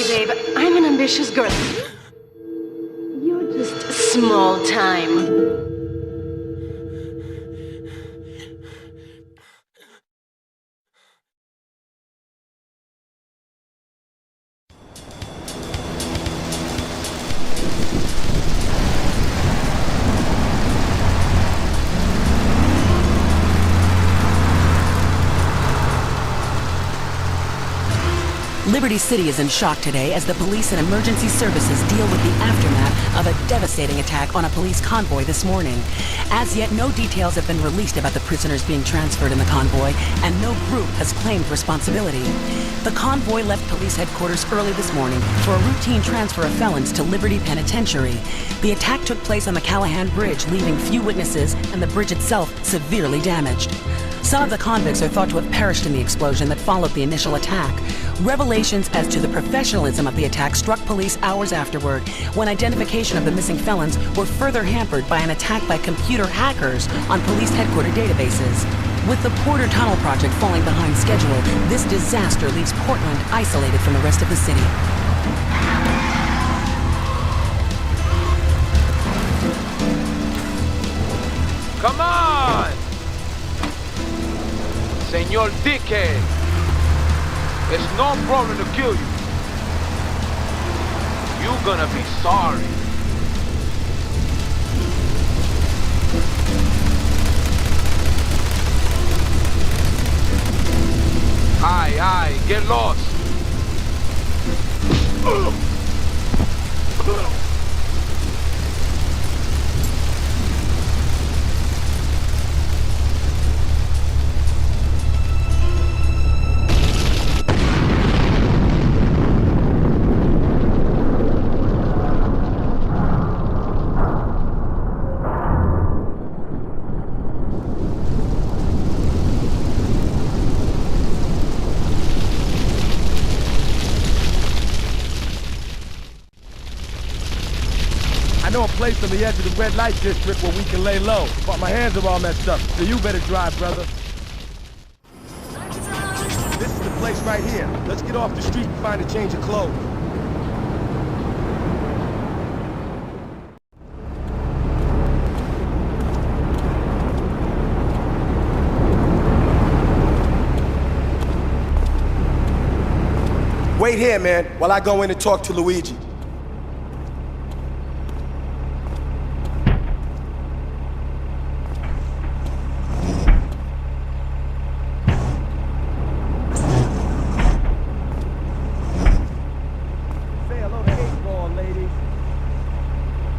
babe. I'm an ambitious girl. You're just small time. Liberty City is in shock today as the police and emergency services deal with the aftermath of a devastating attack on a police convoy this morning. As yet, no details have been released about the prisoners being transferred in the convoy, and no group has claimed responsibility. The convoy left police headquarters early this morning for a routine transfer of felons to Liberty Penitentiary. The attack took place on the Callahan Bridge, leaving few witnesses and the bridge itself severely damaged. Some of the convicts are thought to have perished in the explosion that followed the initial attack. Revelations as to the professionalism of the attack struck police hours afterward, when identification of the missing felons were further hampered by an attack by computer hackers on police headquarters databases. With the Porter Tunnel project falling behind schedule, this disaster leaves Portland isolated from the rest of the city. Come on! Señor Dickhead! It's no problem to kill you. You're gonna be sorry. Aye, get lost. I know a place on the edge of the red light district where we can lay low, but my hands are all messed up, so you better drive, brother. This is the place right here. Let's get off the street and find a change of clothes. Wait here, man, while I go in and talk to Luigi.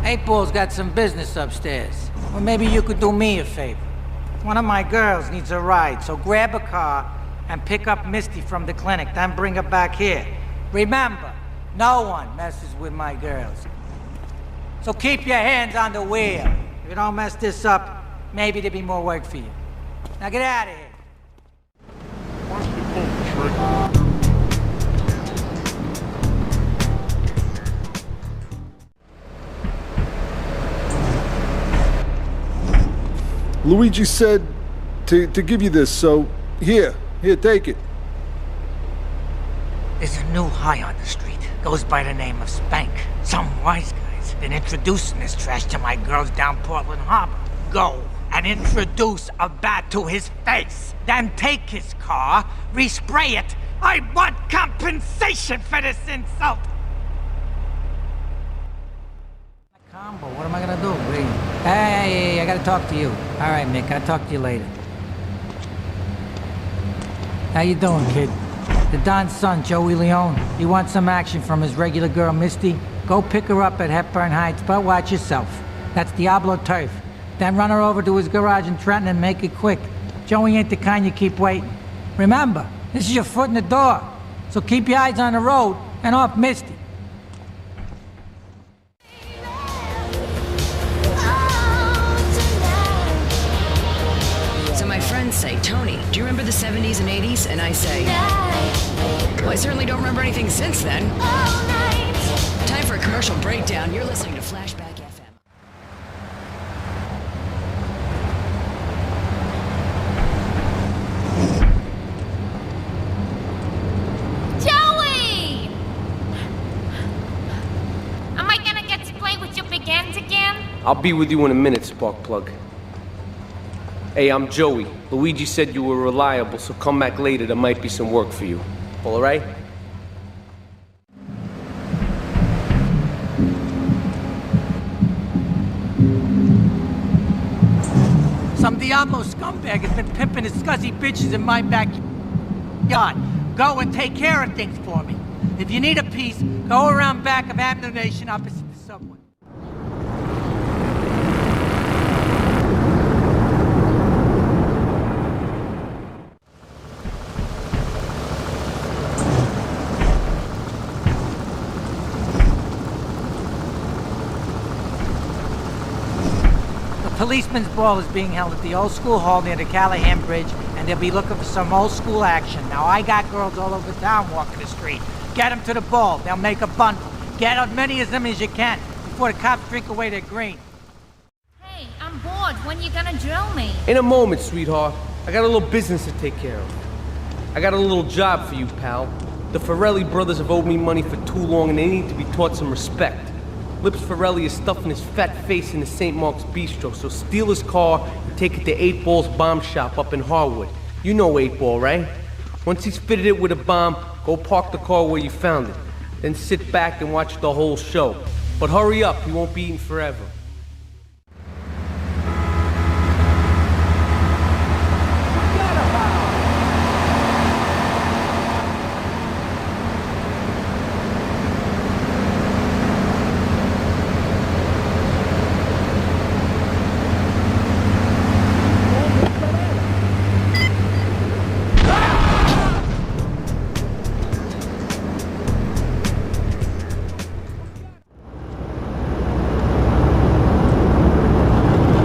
Eight Ball's got some business upstairs. Well, maybe you could do me a favor. One of my girls needs a ride, so grab a car and pick up Misty from the clinic, then bring her back here. Remember, no one messes with my girls. So keep your hands on the wheel. If you don't mess this up, maybe there'll be more work for you. Now get out of here. Where's the pull the trigger? Luigi said to give you this, so here, take it. There's a new high on the street. Goes by the name of Spank. Some wise guy's been introducing this trash to my girls down Portland Harbor. Go and introduce a bat to his face. Then take his car, respray it. I want compensation for this insult. Combo, what am I gonna do? Wait. Hey, I gotta talk to you. All right, Mick, I'll talk to you later. How you doing, kid? The Don's son, Joey Leone. You want some action from his regular girl, Misty? Go pick her up at Hepburn Heights, but watch yourself. That's Diablo turf. Then run her over to his garage in Trenton and make it quick. Joey ain't the kind you keep waiting. Remember, this is your foot in the door. So keep your eyes on the road and off Misty. So my friends say, Tony, do you remember the 70s and 80s? And I say, well, I certainly don't remember anything since then. Time for a commercial breakdown. You're listening to Flashback FM. I'll be with you in a minute, Sparkplug. Hey, I'm Joey. Luigi said you were reliable, so come back later. There might be some work for you. All right? Some Diablo scumbag has been pimping his scuzzy bitches in my backyard. Go and take care of things for me. If you need a piece, go around back of Ammo Nation opposite the subway. The policeman's ball is being held at the old school hall near the Callahan Bridge, and they'll be looking for some old school action. Now, I got girls all over town walking the street. Get them to the ball. They'll make a bundle. Get as many of them as you can before the cops drink away their green. Hey, I'm bored. When you gonna drill me? In a moment, sweetheart. I got a little business to take care of. I got a little job for you, pal. The Ferrelli brothers have owed me money for too long, and they need to be taught some respect. Lips Ferrelli is stuffing his fat face in the St. Mark's Bistro, so steal his car and take it to 8 Ball's bomb shop up in Harwood. You know 8 Ball, right? Once he's fitted it with a bomb, go park the car where you found it. Then sit back and watch the whole show. But hurry up, he won't be eating forever.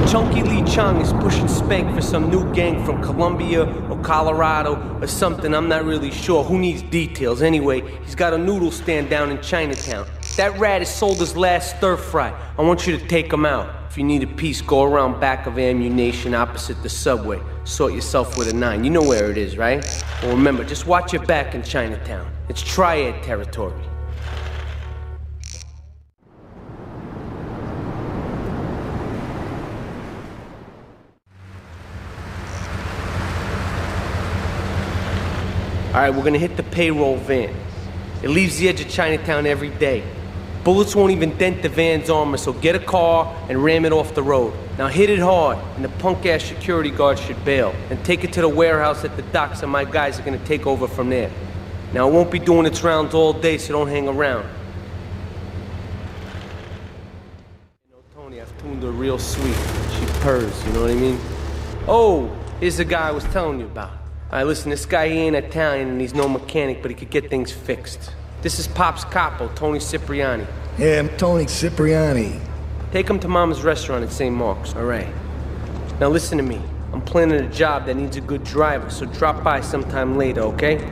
Chunky Lee Chong is pushing Spank for some new gang from Colombia or Colorado or something, I'm not really sure. Who needs details? Anyway, he's got a noodle stand down in Chinatown. That rat has sold his last stir fry. I want you to take him out. If you need a piece, go around back of Ammo Nation opposite the subway. Sort yourself with a 9. You know where it is, right? Well, remember, just watch your back in Chinatown. It's Triad territory. All right, we're gonna hit the payroll van. It leaves the edge of Chinatown every day. Bullets won't even dent the van's armor, so get a car and ram it off the road. Now hit it hard, and the punk-ass security guard should bail. And take it to the warehouse at the docks, and my guys are gonna take over from there. Now, it won't be doing its rounds all day, so don't hang around. You know, Tony, I've tuned her real sweet. She purrs, you know what I mean? Oh, here's the guy I was telling you about. All right, listen, this guy, he ain't Italian and he's no mechanic, but he could get things fixed. This is Pop's capo, Tony Cipriani. Yeah, I'm Tony Cipriani. Take him to Mama's restaurant at St. Mark's, all right? Now listen to me. I'm planning a job that needs a good driver, so drop by sometime later, okay?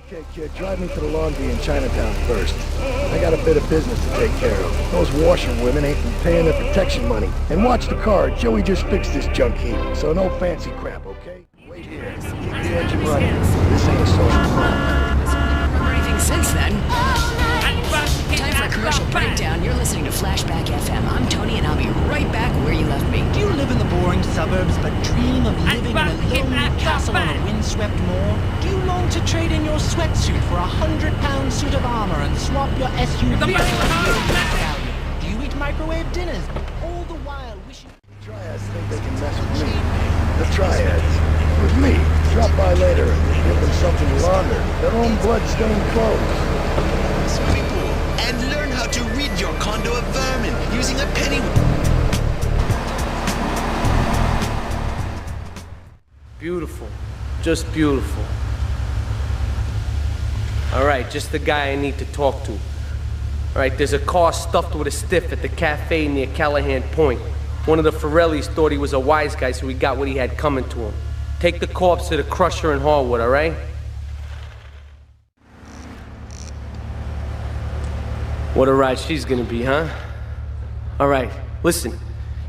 Okay, kid, drive me to the laundry in Chinatown first. I got a bit of business to take care of. Those washerwomen ain't been paying their protection money. And watch the car, Joey just fixed this junk heap, so no fancy crap, okay? Wait here, keep the engine running. This ain't a social club. Remember anything since then? Time for a commercial breakdown. You're listening to Flashback FM. I'm Tony, and I'll be right back where you left me. Do you live in the boring suburbs but dream of living in a lonely castle on a windswept moor? Do you long to trade in your sweatsuit for a £100 suit of armor and swap your SUV for a value? Do you eat microwave dinners, all the while wishing... The Triads think they can mess with me. The Triads. With me. Drop by later and give them something to launder. Their own blood-stained clothes. And learn how to rid your condo of vermin using a penny... Beautiful. Just beautiful. All right, just the guy I need to talk to. All right, there's a car stuffed with a stiff at the cafe near Callahan Point. One of the Ferrellis thought he was a wise guy, so he got what he had coming to him. Take the corpse to the Crusher in Harwood, all right? What a ride she's gonna be, huh? All right, listen.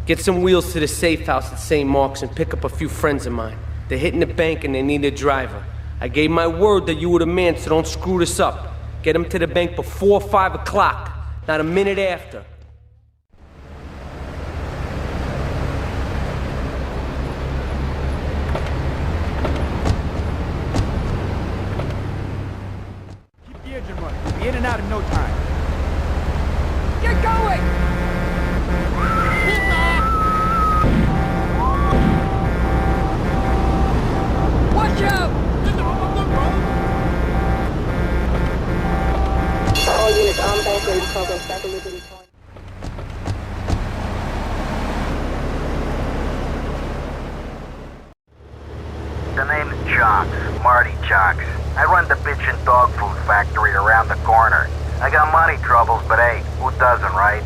Get some wheels to the safe house at St. Mark's and pick up a few friends of mine. They're hitting the bank and they need a driver. I gave my word that you were the man, so don't screw this up. Get them to the bank before 5 o'clock. Not a minute after. Keep the engine running. Be in and out in no time. Get going! Watch out! All units on back in progress back to Liberty Point. The name's Jocks, Marty Jocks. I run the bitchin' dog food factory around the corner. I got money troubles, but hey, who doesn't, right?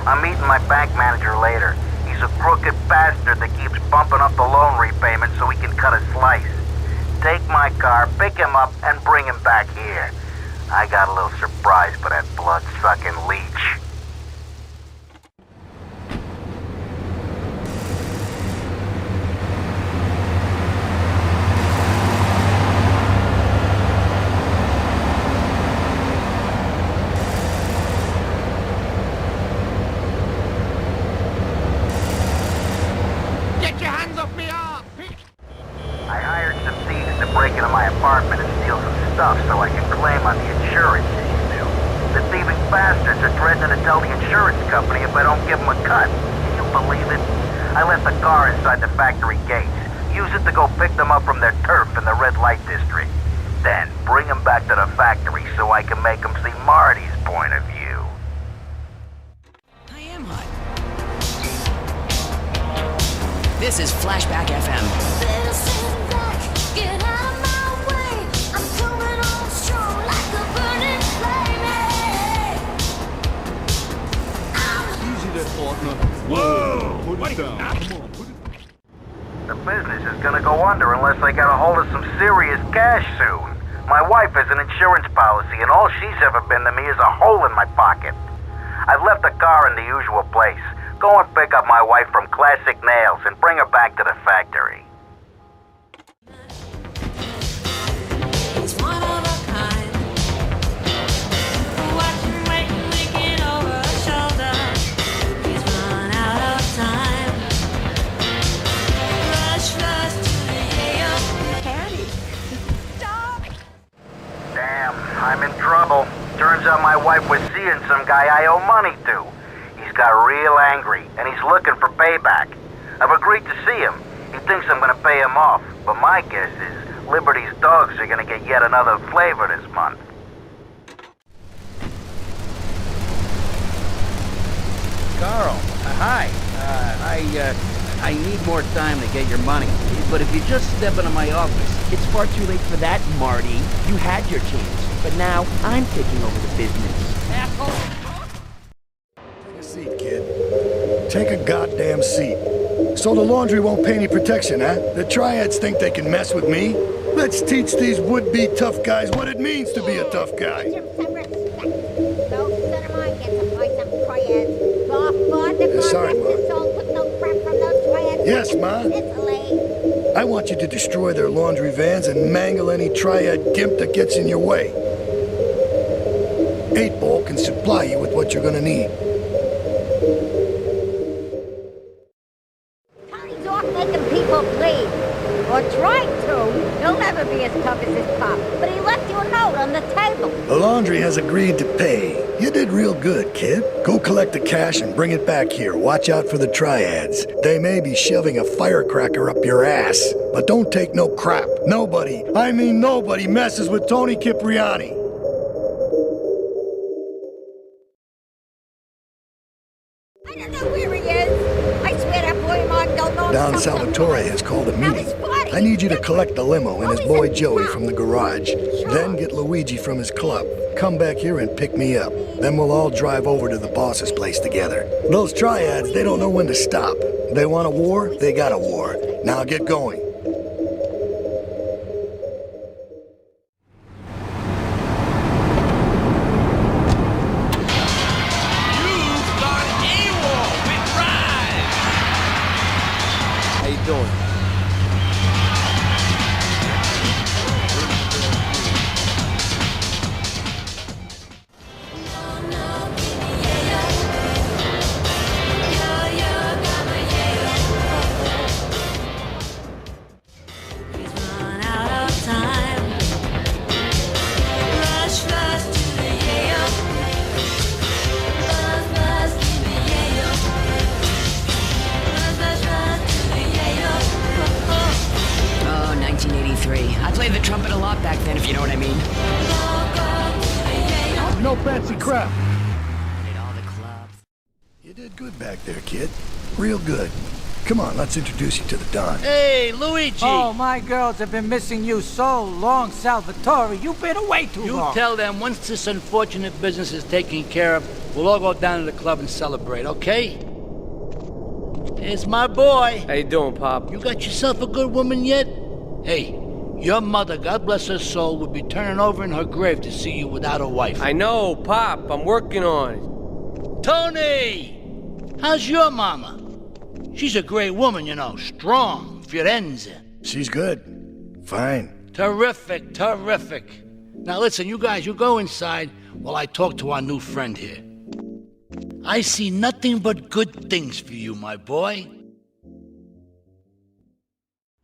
I'm meeting my bank manager later. He's a crooked bastard that keeps bumping up the loan repayment so he can cut a slice. Take my car, pick him up, and bring him back here. I got a little surprise for that blood-sucking leech. Get your hands off me, up! I hired some thieves to break into my apartment and steal some stuff so I can claim on the insurance issue. The thieving bastards are threatening to tell the insurance company if I don't give them a cut. Can you believe it? I left the car inside the factory gates. Use it to go pick them up from their turf in the red light district. Then bring them back to the factory so I can make them see Marty's point of view. I am hot. This is Flashback FM. Get out of my way. I'm coming on strong like a burning flame. Easy there, partner. Whoa! Put it down. Come on, put it down. The business is gonna go under unless I get a hold of some serious cash soon. My wife has an insurance policy, and all she's ever been to me is a hole in my pocket. I've left the car in the usual place. Go and pick up my wife from Classic Nails and bring her back to the factory. It's one of a kind. Watch him waiting, looking over her shoulder. He's run out of time. Rush, rush to the hill. Patty, stop! Damn, I'm in trouble. Turns out my wife was seeing some guy I owe money to. He's got real angry, and he's looking for payback. I've agreed to see him. He thinks I'm gonna pay him off, but my guess is Liberty's dogs are gonna get yet another flavor this month. Carl, hi. I need more time to get your money. But if you just step into my office... It's far too late for that, Marty. You had your chance. But now, I'm taking over the business. Take a seat, kid. Take a goddamn seat. So the laundry won't pay any protection, huh? The triads think they can mess with me? Let's teach these would-be tough guys what it means to be a tough guy. Sorry, Ma. Yes, Ma. I want you to destroy their laundry vans and mangle any triad gimp that gets in your way. 8-Ball can supply you with what you're gonna need. Tony's off making people bleed. Or trying to. He'll never be as tough as his pop. But he left you a note on the table. The laundry has agreed to pay. You did real good, kid. Go collect the cash and bring it back here. Watch out for the triads. They may be shoving a firecracker up your ass. But don't take no crap. Nobody, I mean nobody, messes with Tony Cipriani. I don't know where he is. I swear that boy Martin don't know Don something. Salvatore has called a meeting. I need you to collect the limo and his boy Joey from the garage. Then get Luigi from his club. Come back here and pick me up. Then we'll all drive over to the boss's place together. Those triads, they don't know when to stop. They want a war, they got a war. Now get going. How you doing? you know what I mean? No fancy crap. You did good back there, kid. Real good. Come on, let's introduce you to the Don. Hey, Luigi! Oh, my girls have been missing you so long, Salvatore. You've been away too long. You tell them once this unfortunate business is taken care of, we'll all go down to the club and celebrate, okay? It's my boy. How you doing, Pop? You got yourself a good woman yet? Hey, your mother, God bless her soul, would be turning over in her grave to see you without a wife. I know, Pop. I'm working on it. Tony! How's your mama? She's a great woman, you know. Strong. Firenze. She's good. Fine. Terrific, terrific. Now listen, you guys, you go inside while I talk to our new friend here. I see nothing but good things for you, my boy.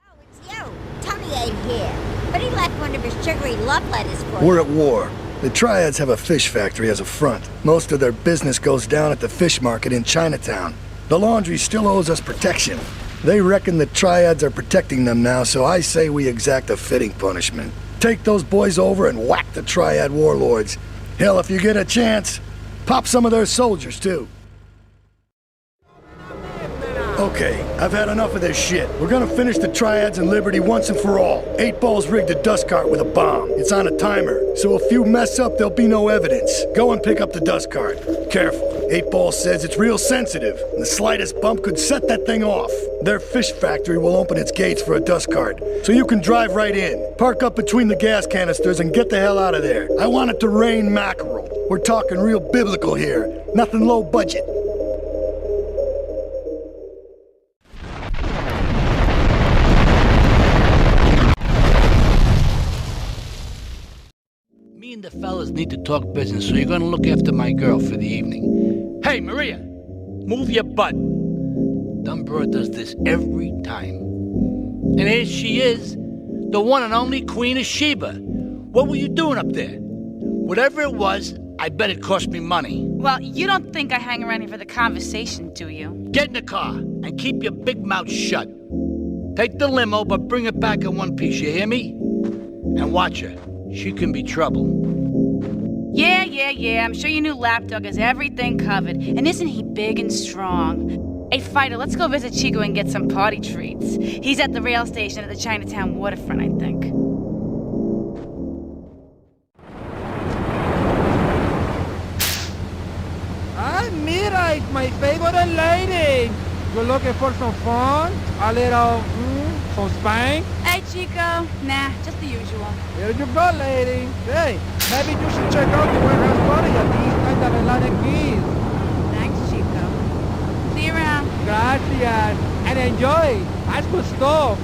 Oh, it's you. Tony ain't here. But he left one of his sugary love letters for you. We're at war. The Triads have a fish factory as a front. Most of their business goes down at the fish market in Chinatown. The laundry still owes us protection. They reckon the Triads are protecting them now, so I say we exact a fitting punishment. Take those boys over and whack the Triad warlords. Hell, if you get a chance, pop some of their soldiers, too. Okay, I've had enough of this shit. We're gonna finish the Triads and Liberty once and for all. 8 Ball's rigged a dust cart with a bomb. It's on a timer, so if you mess up, there'll be no evidence. Go and pick up the dust cart. Careful. 8 Ball says it's real sensitive, and the slightest bump could set that thing off. Their fish factory will open its gates for a dust cart, so you can drive right in. Park up between the gas canisters and get the hell out of there. I want it to rain mackerel. We're talking real biblical here. Nothing low budget. Me and the fellas need to talk business, so you're gonna look after my girl for the evening. Hey, Maria, move your butt. Dumbro does this every time. And here she is, the one and only Queen of Sheba. What were you doing up there? Whatever it was, I bet it cost me money. Well, you don't think I hang around here for the conversation, do you? Get in the car and keep your big mouth shut. Take the limo, but bring it back in one piece, you hear me? And watch her. She can be trouble. Yeah. I'm sure your new lapdog has everything covered. And isn't he big and strong? Hey, Fighter, let's go visit Chico and get some party treats. He's at the rail station at the Chinatown waterfront, I think. Ah, Mira, it's my favorite lady. You looking for some fun? A little, some spank? Hey, Chico. Nah, just the usual. Here you go, lady. Hey, maybe you should check out the warehouse party at these kind of Atlantic Keys. Thanks, Chico. See you around. Gracias. And enjoy. That's good stuff.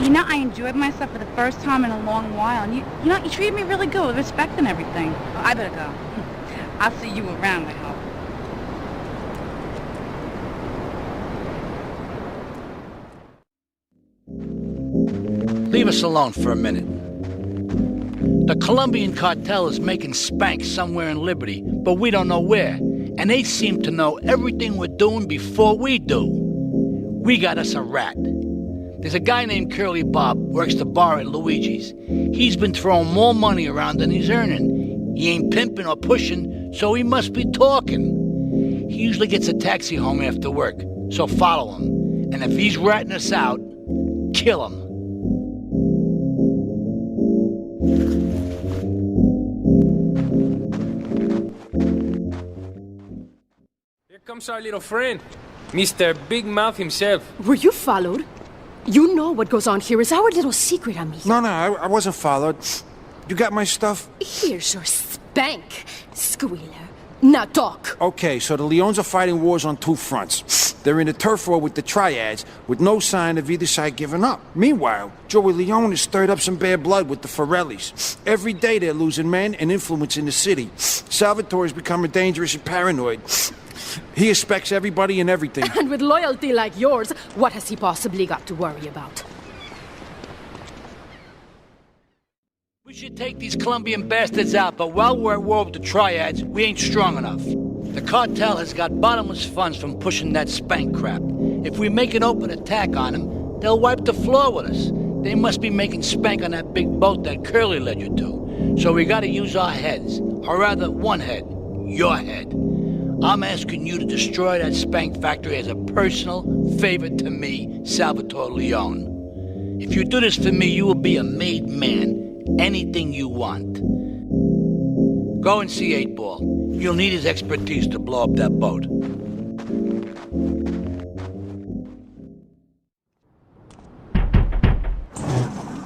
You know, I enjoyed myself for the first time in a long while, and you treated me really good with respect and everything. Well, I better go. I'll see you around, I hope. Leave us alone for a minute. The Colombian cartel is making spank somewhere in Liberty, but we don't know where. And they seem to know everything we're doing before we do. We got us a rat. There's a guy named Curly Bob, works the bar at Luigi's. He's been throwing more money around than he's earning. He ain't pimping or pushing, so he must be talking. He usually gets a taxi home after work, so follow him. And if he's ratting us out, kill him. Here comes our little friend, Mr. Big Mouth himself. Were you followed? You know what goes on here is our little secret, amigo. No, I wasn't followed. You got my stuff? Here's your spank, squealer. Now talk. Okay, so the Leons are fighting wars on 2 fronts. They're in a turf war with the Triads, with no sign of either side giving up. Meanwhile, Joey Leone has stirred up some bad blood with the Forellis. Every day they're losing men and influence in the city. Salvatore's becoming dangerous and paranoid. He expects everybody and everything. And with loyalty like yours, what has he possibly got to worry about? We should take these Colombian bastards out, but while we're at war with the triads, we ain't strong enough. The cartel has got bottomless funds from pushing that spank crap. If we make an open attack on them, they'll wipe the floor with us. They must be making spank on that big boat that Curly led you to. So we gotta use our heads. Or rather, one head. Your head. I'm asking you to destroy that spank factory as a personal favor to me, Salvatore Leone. If you do this for me, you will be a made man. Anything you want. Go and see 8-Ball. You'll need his expertise to blow up that boat.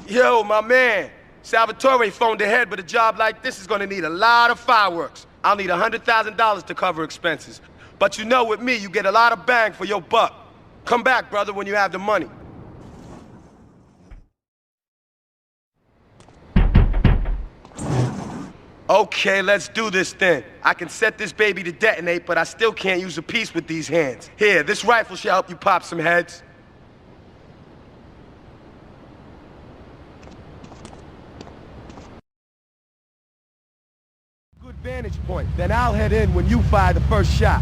Yo, my man. Salvatore phoned ahead, but a job like this is gonna need a lot of fireworks. I'll need $100,000 to cover expenses. But you know, with me, you get a lot of bang for your buck. Come back, brother, when you have the money. Okay, let's do this then. I can set this baby to detonate, but I still can't use a piece with these hands. Here, this rifle should help you pop some heads. Good vantage point. Then I'll head in when you fire the first shot.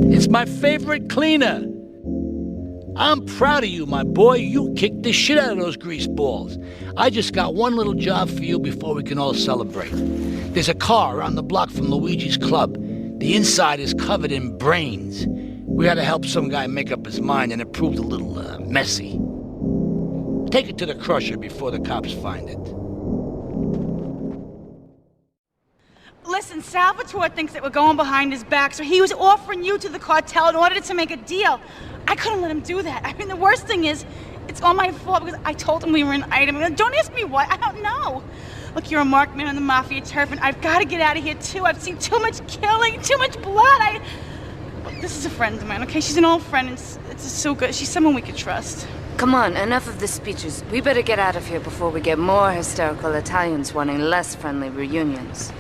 It's my favorite cleaner. I'm proud of you, my boy. You kicked the shit out of those grease balls. I just got one little job for you before we can all celebrate. There's a car around the block from Luigi's club. The inside is covered in brains. We had to help some guy make up his mind, and it proved a little messy. Take it to the crusher before the cops find it. Listen, Salvatore thinks that we're going behind his back, so he was offering you to the cartel in order to make a deal. I couldn't let him do that. I mean, the worst thing is, it's all my fault because I told him we were an item. Don't ask me why, I don't know. Look, you're a marked man on the Mafia turf, and I've got to get out of here, too. I've seen too much killing, too much blood. Look, this is a friend of mine, okay? She's an old friend, and it's so good. She's someone we could trust. Come on, enough of the speeches. We better get out of here before we get more hysterical Italians wanting less friendly reunions.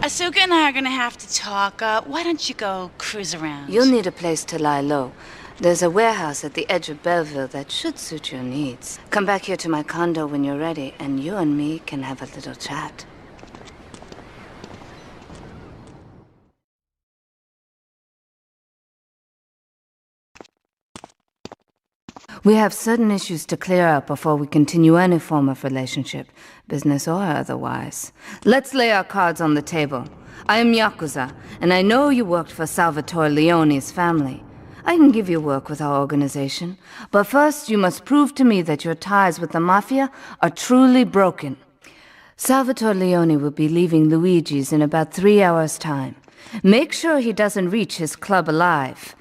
Asuka and I are gonna have to talk. Why don't you go cruise around? You'll need a place to lie low. There's a warehouse at the edge of Belleville that should suit your needs. Come back here to my condo when you're ready, and you and me can have a little chat. We have certain issues to clear up before we continue any form of relationship, business or otherwise. Let's lay our cards on the table. I am Yakuza, and I know you worked for Salvatore Leone's family. I can give you work with our organization, but first you must prove to me that your ties with the Mafia are truly broken. Salvatore Leone will be leaving Luigi's in about 3 hours' time. Make sure he doesn't reach his club alive.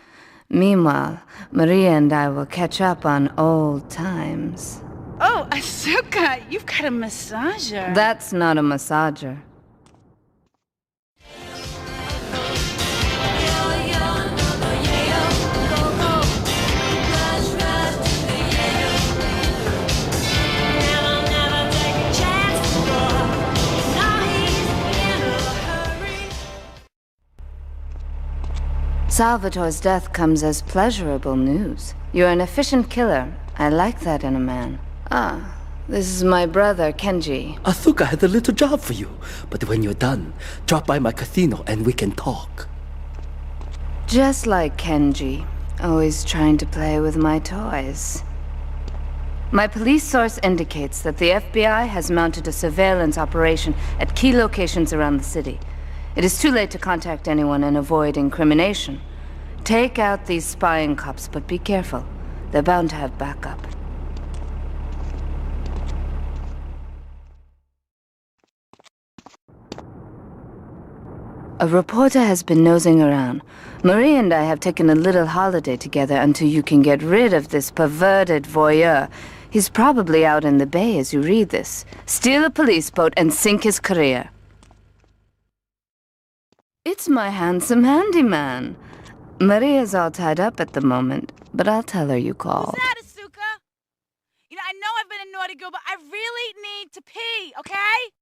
Meanwhile, Maria and I will catch up on old times. Oh, Asuka, you've got a massager. That's not a massager. Salvatore's death comes as pleasurable news. You're an efficient killer. I like that in a man. Ah, This is my brother, Kenji. Asuka has a little job for you, but when you're done, drop by my casino and we can talk. Just like Kenji, always trying to play with my toys. My police source indicates that the FBI has mounted a surveillance operation at key locations around the city. It is too late to contact anyone and avoid incrimination. Take out these spying cops, but be careful. They're bound to have backup. A reporter has been nosing around. Marie and I have taken a little holiday together until you can get rid of this perverted voyeur. He's probably out in the bay as you read this. Steal a police boat and sink his career. It's my handsome handyman. Maria's all tied up at the moment, but I'll tell her you called. Who's that, Asuka? You know, I know I've been a naughty girl, but I really need to pee, okay?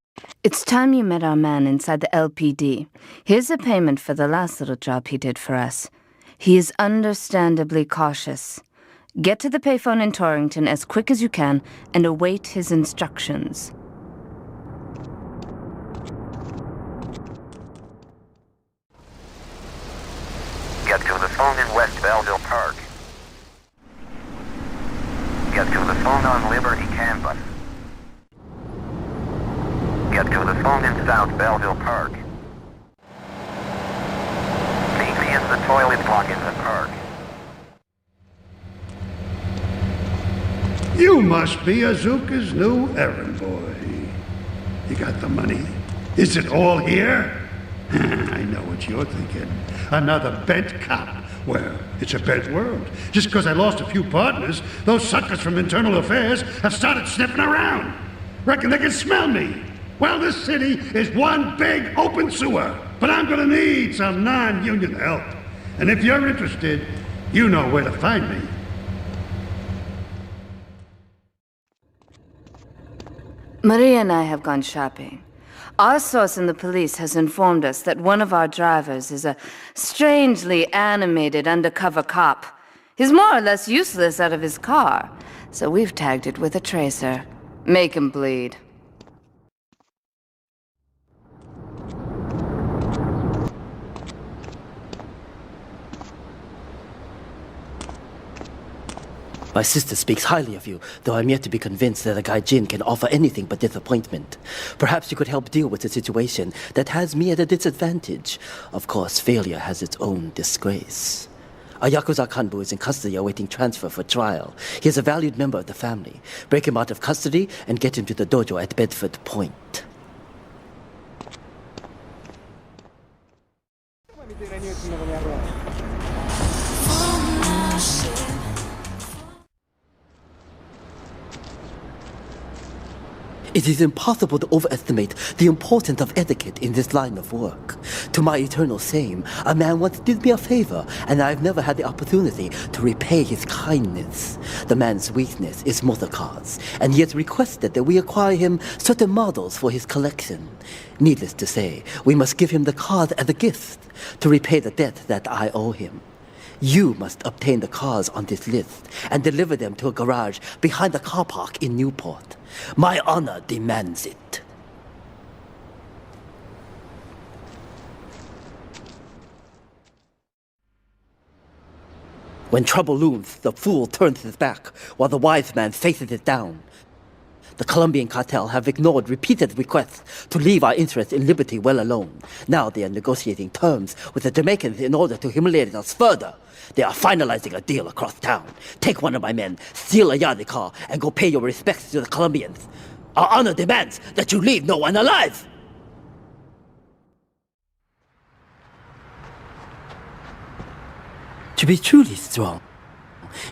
It's time you met our man inside the LPD. Here's a payment for the last little job he did for us. He is understandably cautious. Get to the payphone in Torrington as quick as you can and await his instructions. Get to the phone in West Belleville Park. Get to the phone on Liberty Campus. Get to the phone in South Belleville Park. Meet me in the toilet block in the park. You must be Azuka's new errand boy. You got the money? Is it all here? I know what you're thinking. Another bent cop. Well, it's a bent world. Just because I lost a few partners, those suckers from Internal Affairs have started sniffing around. Reckon they can smell me. Well, this city is one big open sewer. But I'm gonna need some non-union help. And if you're interested, you know where to find me. Maria and I have gone shopping. Our source in the police has informed us that one of our drivers is a strangely animated undercover cop. He's more or less useless out of his car, so we've tagged it with a tracer. Make him bleed. My sister speaks highly of you, though I'm yet to be convinced that a guy Jin can offer anything but disappointment. Perhaps you could help deal with a situation that has me at a disadvantage. Of course, failure has its own disgrace. A Yakuza Kanbu is in custody awaiting transfer for trial. He is a valued member of the family. Break him out of custody and get him to the dojo at Bedford Point. It is impossible to overestimate the importance of etiquette in this line of work. To my eternal shame, a man once did me a favor, and I've never had the opportunity to repay his kindness. The man's weakness is motor cars, and he has requested that we acquire him certain models for his collection. Needless to say, we must give him the cars as a gift to repay the debt that I owe him. You must obtain the cars on this list and deliver them to a garage behind the car park in Newport. My honor demands it. When trouble looms, the fool turns his back, while the wise man faces it down. The Colombian cartel have ignored repeated requests to leave our interests in liberty well alone. Now they are negotiating terms with the Jamaicans in order to humiliate us further. They are finalizing a deal across town. Take one of my men, steal a Yardley car, and go pay your respects to the Colombians. Our honor demands that you leave no one alive! To be truly strong,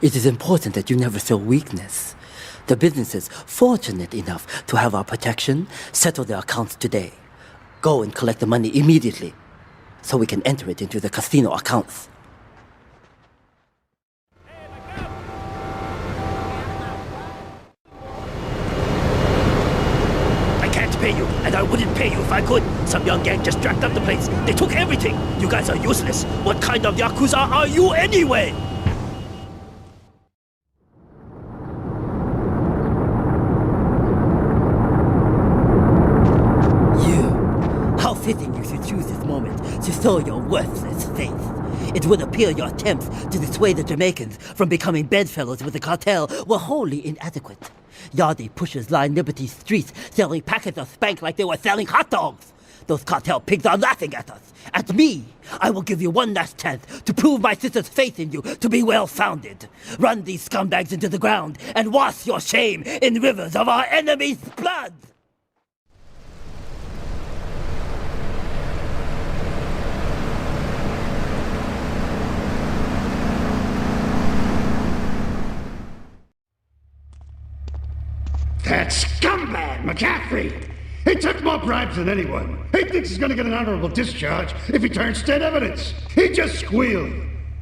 it is important that you never show weakness. The businesses fortunate enough to have our protection settle their accounts today. Go and collect the money immediately, so we can enter it into the casino accounts. I can't pay you, and I wouldn't pay you if I could. Some young gang just jacked up the place. They took everything. You guys are useless. What kind of Yakuza are you anyway? so your worthless faith. It would appear your attempts to dissuade the Jamaicans from becoming bedfellows with the cartel were wholly inadequate. Yardie pushers line Liberty streets selling packets of spank like they were selling hot dogs. Those cartel pigs are laughing at us. At me! I will give you one last chance to prove my sister's faith in you to be well-founded. Run these scumbags into the ground and wash your shame in rivers of our enemies' blood! That scumbag, McCaffrey! He took more bribes than anyone. He thinks he's gonna get an honorable discharge if he turns state evidence. He just squealed.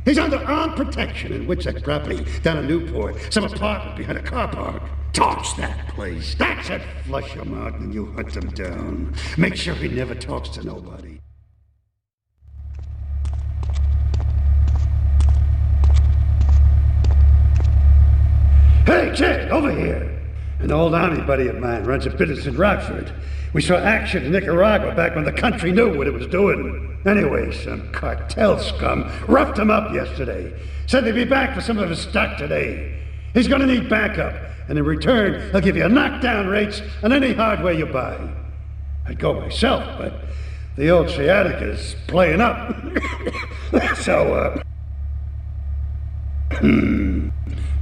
He's under armed protection in Witchett property down in Newport, some apartment behind a car park. Torch that place. That's it. Flush him out and you hunt him down. Make sure he never talks to nobody. Hey, kid, over here! An old army buddy of mine runs a business in Rockford. We saw action in Nicaragua back when the country knew what it was doing. Anyway, some cartel scum roughed him up yesterday. Said they'd be back for some of his stock today. He's gonna need backup, and in return, he'll give you knockdown rates on any hardware you buy. I'd go myself, but the old sciatica's playing up. So,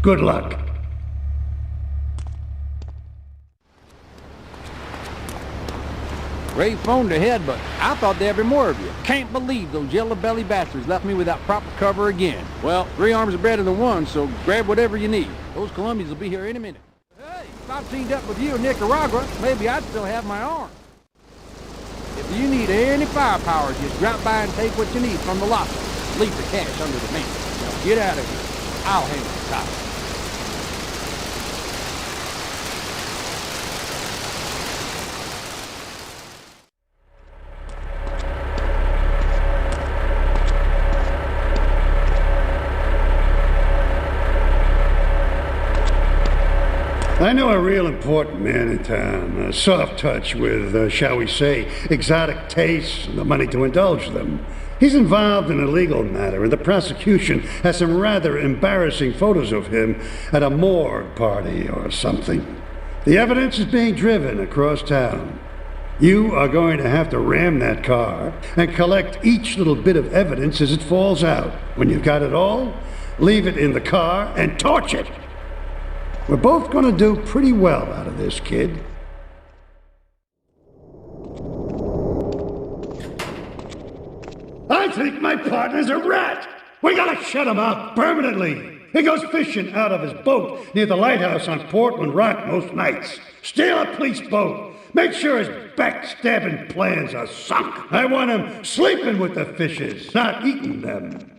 good luck. Ray phoned ahead, but I thought there'd be more of you. Can't believe those yellow-belly bastards left me without proper cover again. Well, 3 arms are better than 1, so grab whatever you need. Those Colombians will be here any minute. Hey, if I teamed up with you in Nicaragua, maybe I'd still have my arm. If you need any firepower, just drop by and take what you need from the locker. Leave the cash under the man. Now get out of here. I'll handle the top. I know a real important man in town, a soft touch with, shall we say, exotic tastes and the money to indulge them. He's involved in a legal matter, and the prosecution has some rather embarrassing photos of him at a morgue party or something. The evidence is being driven across town. You are going to have to ram that car and collect each little bit of evidence as it falls out. When you've got it all, leave it in the car and torch it. We're both going to do pretty well out of this, kid. I think my partner's a rat. We gotta shut him up permanently. He goes fishing out of his boat near the lighthouse on Portland Rock most nights. Steal a police boat. Make sure his backstabbing plans are sunk. I want him sleeping with the fishes, not eating them.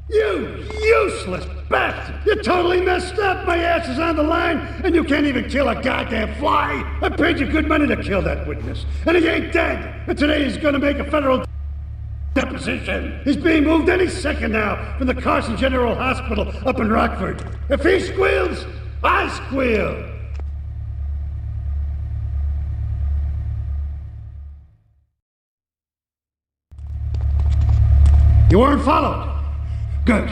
You useless bastard! You totally messed up! My ass is on the line, and you can't even kill a goddamn fly! I paid you good money to kill that witness, and he ain't dead! And today he's gonna make a federal deposition! He's being moved any second now from the Carson General Hospital up in Rockford. If he squeals, I squeal! You weren't followed! Good.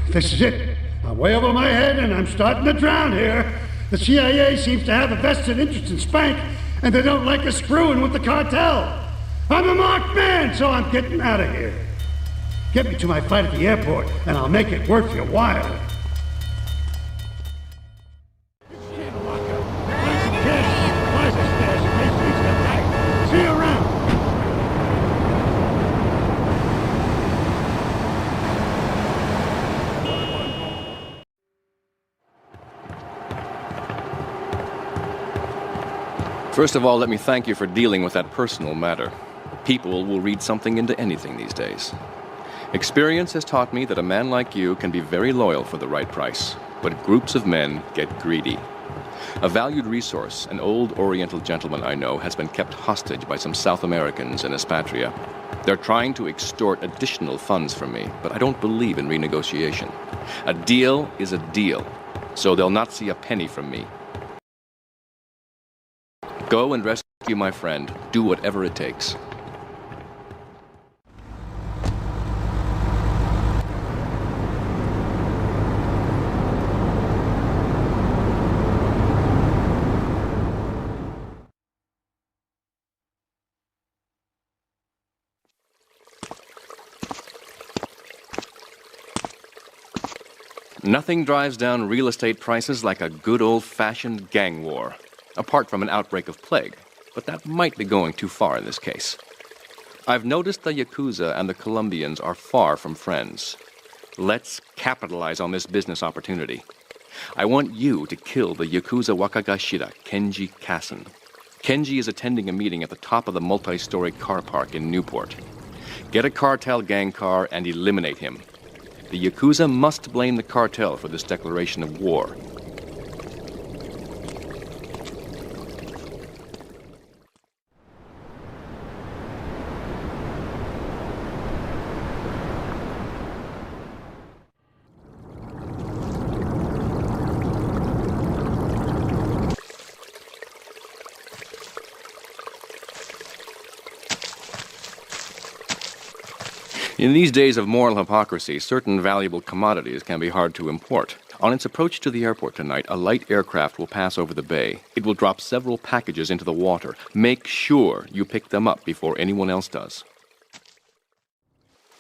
This is it. I'm way over my head and I'm starting to drown here. The CIA seems to have a vested interest in Spank, and they don't like us screwing with the cartel. I'm a marked man, so I'm getting out of here. Get me to my flight at the airport, and I'll make it worth your while. See you around. First of all, let me thank you for dealing with that personal matter. People will read something into anything these days. Experience has taught me that a man like you can be very loyal for the right price. but groups of men get greedy. A valued resource, an old Oriental gentleman I know, has been kept hostage by some South Americans in Espatria. They're trying to extort additional funds from me, but I don't believe in renegotiation. A deal is a deal, so they'll not see a penny from me. Go and rescue my friend. Do whatever it takes. Nothing drives down real estate prices like a good old-fashioned gang war, apart from an outbreak of plague, but that might be going too far in this case. I've noticed the Yakuza and the Colombians are far from friends. Let's capitalize on this business opportunity. I want you to kill the Yakuza Wakagashira, Kenji Kassen. Kenji is attending a meeting at the top of the multi-story car park in Newport. Get a cartel gang car and eliminate him. The Yakuza must blame the cartel for this declaration of war. In these days of moral hypocrisy, certain valuable commodities can be hard to import. On its approach to the airport tonight, a light aircraft will pass over the bay. It will drop several packages into the water. Make sure you pick them up before anyone else does.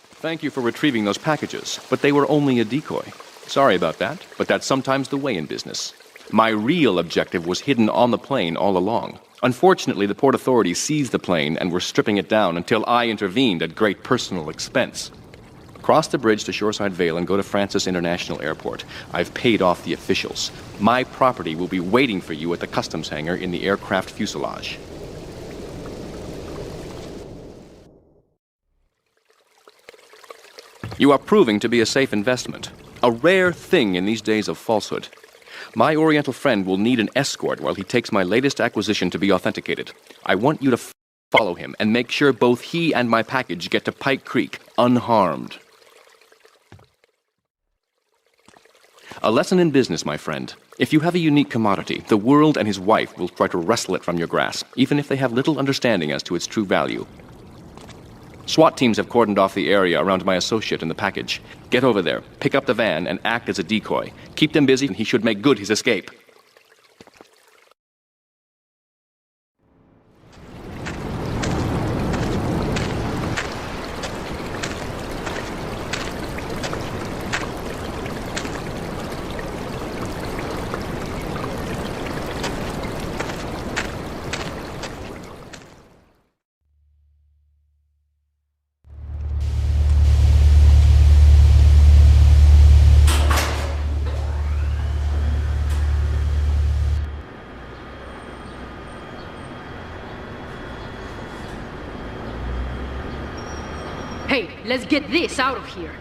Thank you for retrieving those packages, but they were only a decoy. Sorry about that, but that's sometimes the way in business. My real objective was hidden on the plane all along. Unfortunately, the port authorities seized the plane and were stripping it down until I intervened at great personal expense. Cross the bridge to Shoreside Vale and go to Francis International Airport. I've paid off the officials. My property will be waiting for you at the customs hangar in the aircraft fuselage. You are proving to be a safe investment, a rare thing in these days of falsehood. My Oriental friend will need an escort while he takes my latest acquisition to be authenticated. I want you to follow him and make sure both he and my package get to Pike Creek unharmed. A lesson in business, my friend. If you have a unique commodity, the world and his wife will try to wrestle it from your grasp, even if they have little understanding as to its true value. SWAT teams have cordoned off the area around my associate and the package. Get over there, pick up the van, and act as a decoy. Keep them busy, and he should make good his escape. Hey, let's get this out of here.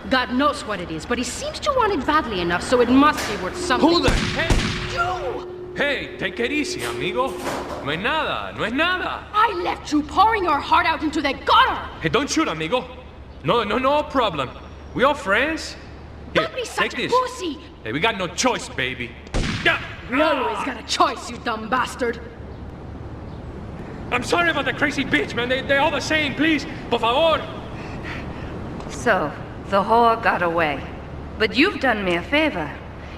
God knows what it is, but he seems to want it badly enough, so it must be worth something. Who the heck? You! Hey, take it easy, amigo. No es nada, no es nada. I left you pouring your heart out into the gutter! Hey, don't shoot, amigo. No problem. We all friends. Here, Don't be such take a this. pussy! Hey, we got no choice, baby. Yeah. We always got a choice, you dumb bastard. I'm sorry about the crazy bitch, man. They're all the same, please. Por favor. So, the whore got away. But you've done me a favor.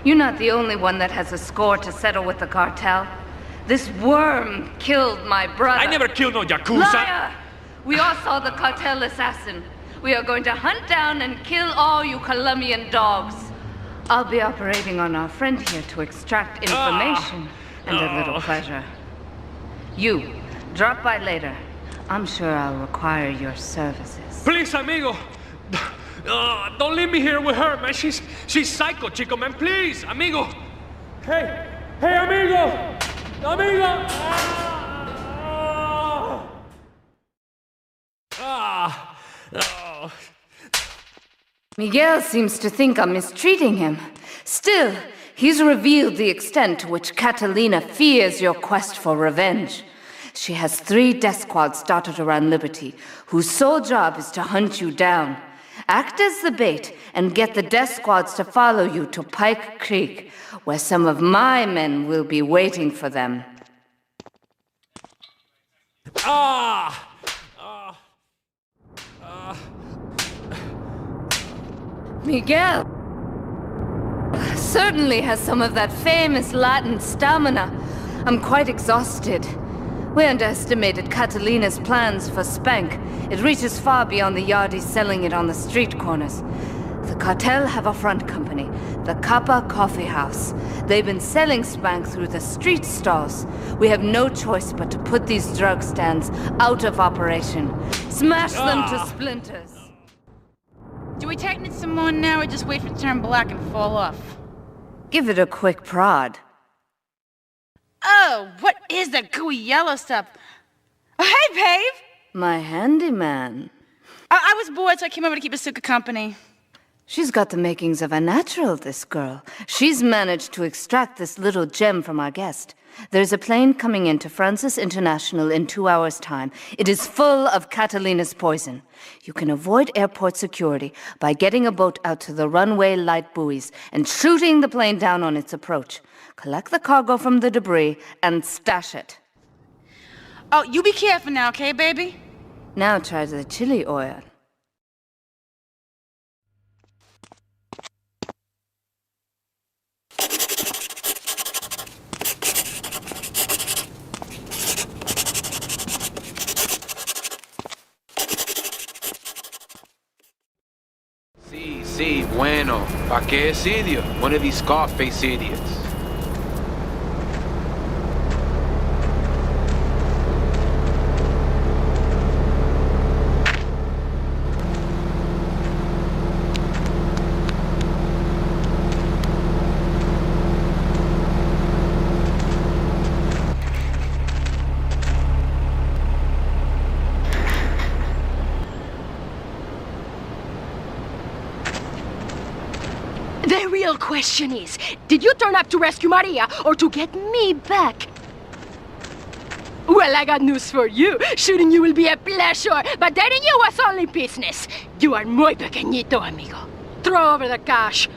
You're not the only one that has a score to settle with the cartel. This worm killed my brother. I never killed no Yakuza. Liar! We all saw the cartel assassin. We are going to hunt down and kill all you Colombian dogs. I'll be operating on our friend here to extract information and a little pleasure. You, drop by later. I'm sure I'll require your services. Please, amigo. Don't leave me here with her, man. She's psycho, chico, man. Please, amigo. Hey, amigo. Amigo. Miguel seems to think I'm mistreating him. Still, he's revealed the extent to which Catalina fears your quest for revenge. She has 3 death squads dotted around Liberty, whose sole job is to hunt you down. Act as the bait and get the death squads to follow you to Pike Creek, where some of my men will be waiting for them. Miguel certainly has some of that famous Latin stamina. I'm quite exhausted. We underestimated Catalina's plans for Spank. It reaches far beyond the yardies selling it on the street corners. The cartel have a front company, the Kappa Coffee House. They've been selling Spank through the street stalls. We have no choice but to put these drug stands out of operation. Smash them to splinters. Do we tighten it some more now, or just wait for it to turn black and fall off? Give it a quick prod. Oh, what is that gooey yellow stuff? Oh, hey, babe! My handyman. I was bored, so I came over to keep Asuka company. She's got the makings of a natural, this girl. She's managed to extract this little gem from our guest. There's a plane coming into Francis International in 2 hours' time. It is full of Catalina's poison. You can avoid airport security by getting a boat out to the runway light buoys and shooting the plane down on its approach. Collect the cargo from the debris and stash it. Oh, you be careful now, okay, baby? Now try the chili oil. Sí, bueno. ¿Pa qué es idiot? One of these Scarface idiots. The real question is, did you turn up to rescue Maria or to get me back? Well, I got news for you. Shooting you will be a pleasure, but dating you was only business. You are muy pequeñito, amigo. Throw over the cash.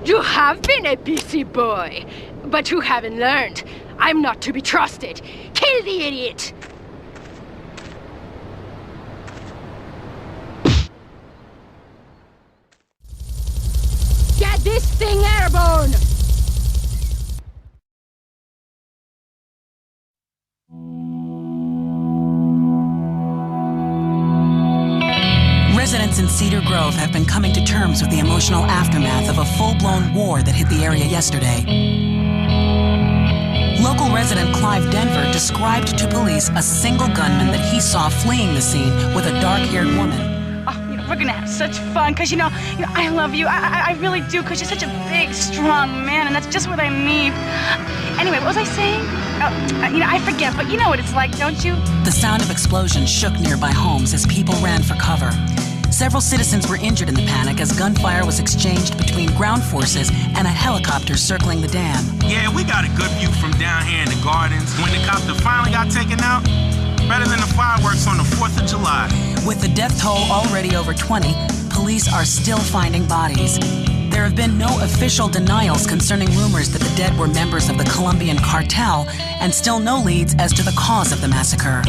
You have been a busy boy, but you haven't learned. I'm not to be trusted. Kill the idiot! Get this thing airborne! Residents in Cedar Grove have been coming to terms with the emotional aftermath of a full-blown war that hit the area yesterday. Local resident Clive Denver described to police a single gunman that he saw fleeing the scene with a dark-haired woman. We're gonna have such fun, cause you know, I love you. I really do, cause you're such a big, strong man, and that's just what I need. Anyway, what was I saying? I forget, but you know what it's like, don't you? The sound of explosions shook nearby homes as people ran for cover. Several citizens were injured in the panic as gunfire was exchanged between ground forces and a helicopter circling the dam. Yeah, we got a good view from down here in the gardens. When the copter finally got taken out, better than the fireworks on the 4th of July. With the death toll already over 20, police are still finding bodies. There have been no official denials concerning rumors that the dead were members of the Colombian cartel, and still no leads as to the cause of the massacre.